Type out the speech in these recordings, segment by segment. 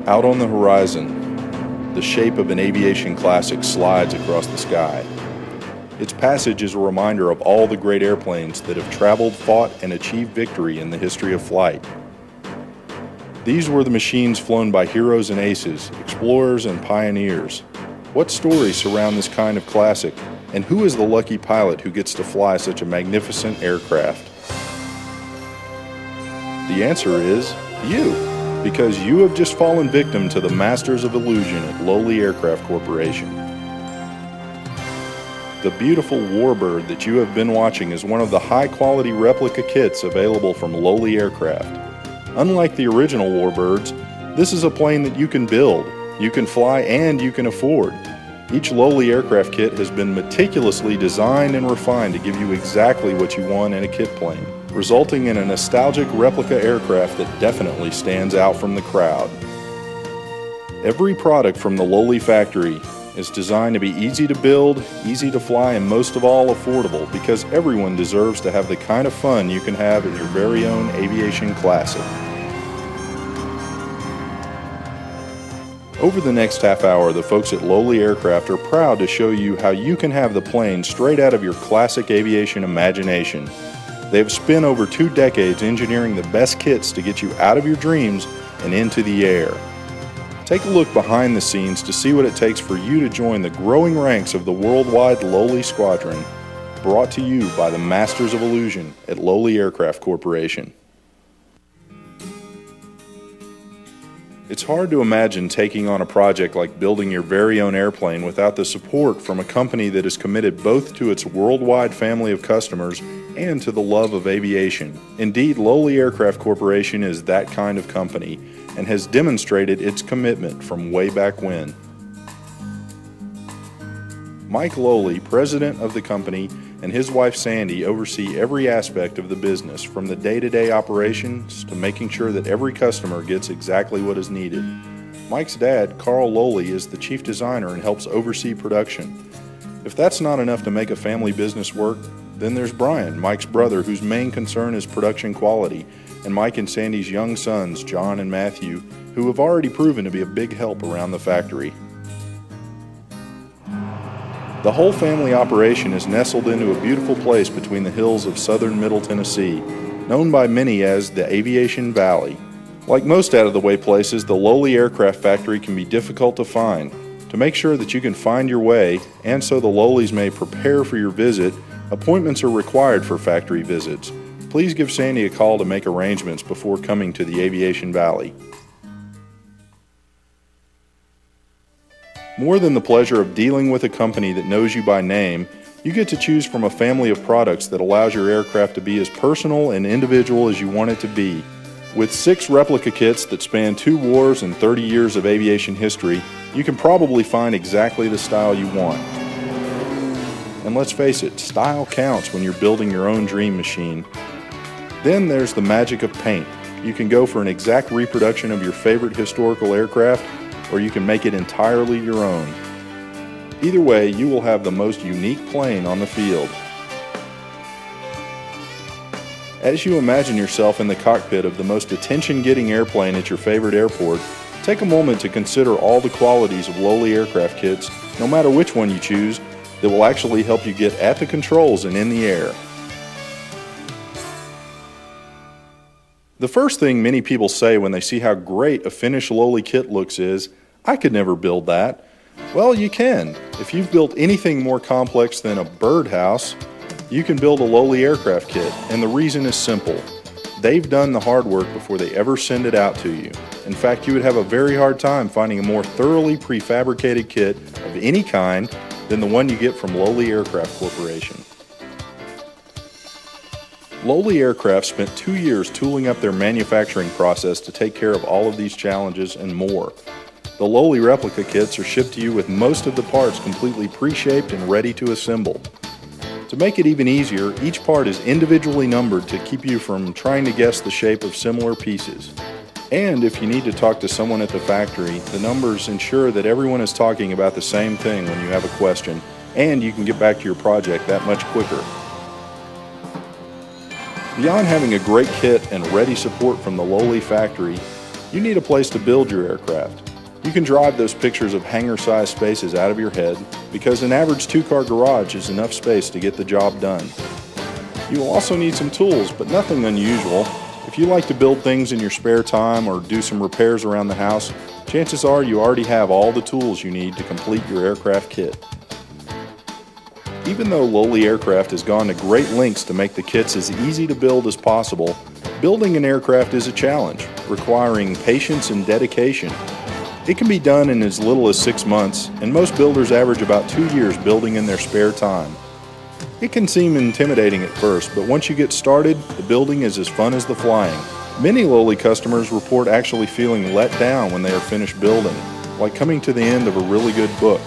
Out on the horizon, the shape of an aviation classic slides across the sky. Its passage is a reminder of all the great airplanes that have traveled, fought, and achieved victory in the history of flight. These were the machines flown by heroes and aces, explorers and pioneers. What stories surround this kind of classic, and who is the lucky pilot who gets to fly such a magnificent aircraft? The answer is you, because you have just fallen victim to the masters of illusion at Lowly Aircraft Corporation. The beautiful Warbird that you have been watching is one of the high-quality replica kits available from Lowly Aircraft. Unlike the original Warbirds, this is a plane that you can build, you can fly, and you can afford. Each Lowly Aircraft kit has been meticulously designed and refined to give you exactly what you want in a kit plane, resulting in a nostalgic replica aircraft that definitely stands out from the crowd. Every product from the Lowly factory is designed to be easy to build, easy to fly, and most of all affordable, because everyone deserves to have the kind of fun you can have in your very own aviation classic. Over the next half hour, the folks at Lowly Aircraft are proud to show you how you can have the plane straight out of your classic aviation imagination. They have spent over 2 decades engineering the best kits to get you out of your dreams and into the air. Take a look behind the scenes to see what it takes for you to join the growing ranks of the worldwide Lowly Squadron, brought to you by the Masters of Illusion at Lowly Aircraft Corporation. It's hard to imagine taking on a project like building your very own airplane without the support from a company that is committed both to its worldwide family of customers and to the love of aviation. Indeed, Lowly Aircraft Corporation is that kind of company and has demonstrated its commitment from way back when. Mike Lowly, president of the company, and his wife Sandy oversee every aspect of the business, from the day-to-day operations to making sure that every customer gets exactly what is needed. Mike's dad, Carl Lowly, is the chief designer and helps oversee production. If that's not enough to make a family business work, then there's Brian, Mike's brother, whose main concern is production quality, and Mike and Sandy's young sons, John and Matthew, who have already proven to be a big help around the factory. The whole family operation is nestled into a beautiful place between the hills of southern Middle Tennessee, known by many as the Aviation Valley. Like most out-of-the-way places, the Lowly Aircraft Factory can be difficult to find. To make sure that you can find your way, and so the Lowlys may prepare for your visit, appointments are required for factory visits. Please give Sandy a call to make arrangements before coming to the Aviation Valley. More than the pleasure of dealing with a company that knows you by name, you get to choose from a family of products that allows your aircraft to be as personal and individual as you want it to be. With 6 replica kits that span 2 wars and 30 years of aviation history, you can probably find exactly the style you want. And let's face it, style counts when you're building your own dream machine. Then there's the magic of paint. You can go for an exact reproduction of your favorite historical aircraft, or you can make it entirely your own. Either way, you will have the most unique plane on the field. As you imagine yourself in the cockpit of the most attention-getting airplane at your favorite airport, take a moment to consider all the qualities of Lowly Aircraft kits, no matter which one you choose, that will actually help you get at the controls and in the air. The first thing many people say when they see how great a finished Lowly kit looks is, "I could never build that." Well, you can. If you've built anything more complex than a birdhouse, you can build a Lowly Aircraft kit, and the reason is simple. They've done the hard work before they ever send it out to you. In fact, you would have a very hard time finding a more thoroughly prefabricated kit of any kind than the one you get from Lowly Aircraft Corporation. Lowly Aircraft spent 2 years tooling up their manufacturing process to take care of all of these challenges and more. The Lowly replica kits are shipped to you with most of the parts completely pre-shaped and ready to assemble. To make it even easier, each part is individually numbered to keep you from trying to guess the shape of similar pieces. And if you need to talk to someone at the factory, the numbers ensure that everyone is talking about the same thing when you have a question, and you can get back to your project that much quicker. Beyond having a great kit and ready support from the Lowly factory, You need a place to build your aircraft. You can drive those pictures of hangar-sized spaces out of your head because an average two-car garage is enough space to get the job done. You will also need some tools, but nothing unusual. If you like to build things in your spare time or do some repairs around the house, chances are you already have all the tools you need to complete your aircraft kit. Even though Lowly Aircraft has gone to great lengths to make the kits as easy to build as possible, building an aircraft is a challenge, requiring patience and dedication. It can be done in as little as 6 months, and most builders average about 2 years building in their spare time. It can seem intimidating at first, but once you get started, the building is as fun as the flying. Many Lowly customers report actually feeling let down when they are finished building, like coming to the end of a really good book.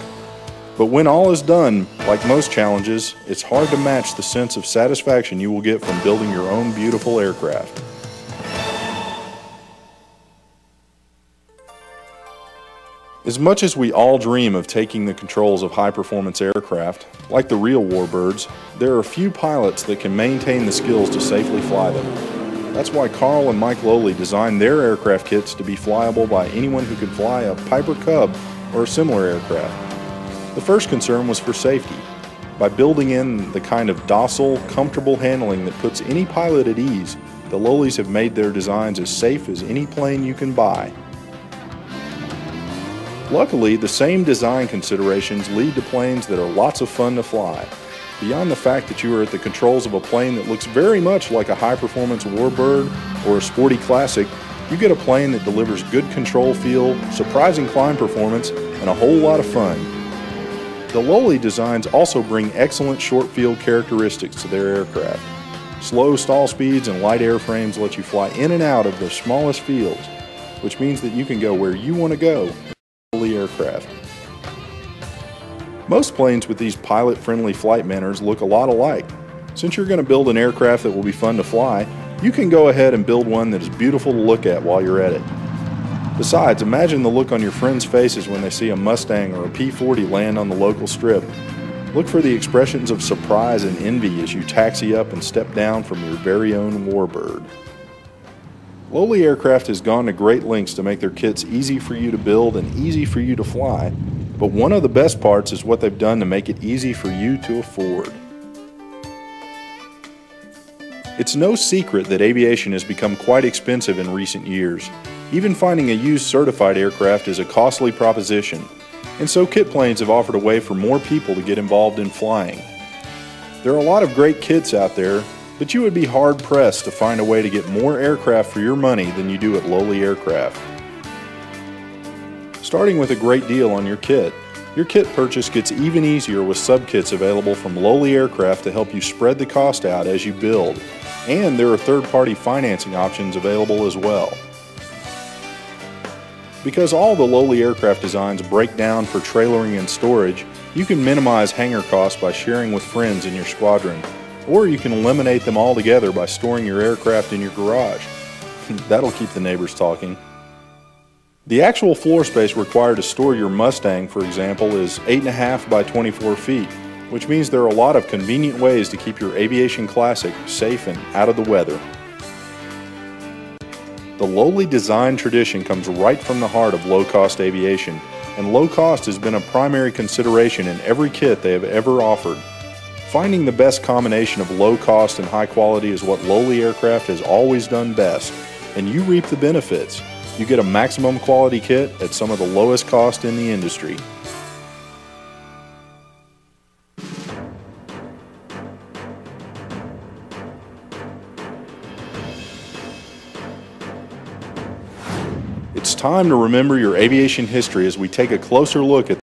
But when all is done, like most challenges, it's hard to match the sense of satisfaction you will get from building your own beautiful aircraft. As much as we all dream of taking the controls of high-performance aircraft, like the real warbirds, there are few pilots that can maintain the skills to safely fly them. That's why Carl and Mike Lowly designed their aircraft kits to be flyable by anyone who can fly a Piper Cub or a similar aircraft. The first concern was for safety. By building in the kind of docile, comfortable handling that puts any pilot at ease, the Lowlys have made their designs as safe as any plane you can buy. Luckily, the same design considerations lead to planes that are lots of fun to fly. Beyond the fact that you are at the controls of a plane that looks very much like a high-performance warbird or a sporty classic, you get a plane that delivers good control feel, surprising climb performance, and a whole lot of fun. The Lowly designs also bring excellent short field characteristics to their aircraft. Slow stall speeds and light airframes let you fly in and out of the smallest fields, which means that you can go where you want to go. Aircraft. Most planes with these pilot-friendly flight manners look a lot alike. Since you're going to build an aircraft that will be fun to fly, you can go ahead and build one that is beautiful to look at while you're at it. Besides, imagine the look on your friends' faces when they see a Mustang or a P-40 land on the local strip. Look for the expressions of surprise and envy as you taxi up and step down from your very own warbird. Lowly Aircraft has gone to great lengths to make their kits easy for you to build and easy for you to fly, but one of the best parts is what they've done to make it easy for you to afford. It's no secret that aviation has become quite expensive in recent years. Even finding a used certified aircraft is a costly proposition, and so kit planes have offered a way for more people to get involved in flying. There are a lot of great kits out there, but you would be hard-pressed to find a way to get more aircraft for your money than you do at Lowly Aircraft. Starting with a great deal on your kit purchase gets even easier with sub-kits available from Lowly Aircraft to help you spread the cost out as you build, and there are third-party financing options available as well. Because all the Lowly Aircraft designs break down for trailering and storage, you can minimize hangar costs by sharing with friends in your squadron, or you can eliminate them altogether by storing your aircraft in your garage. That'll keep the neighbors talking. The actual floor space required to store your Mustang, for example, is 8.5 by 24 feet, which means there are a lot of convenient ways to keep your aviation classic safe and out of the weather. The Lowly design tradition comes right from the heart of low-cost aviation, and low cost has been a primary consideration in every kit they have ever offered. Finding the best combination of low cost and high quality is what Lowly Aircraft has always done best, and you reap the benefits. You get a maximum quality kit at some of the lowest cost in the industry. It's time to remember your aviation history as we take a closer look at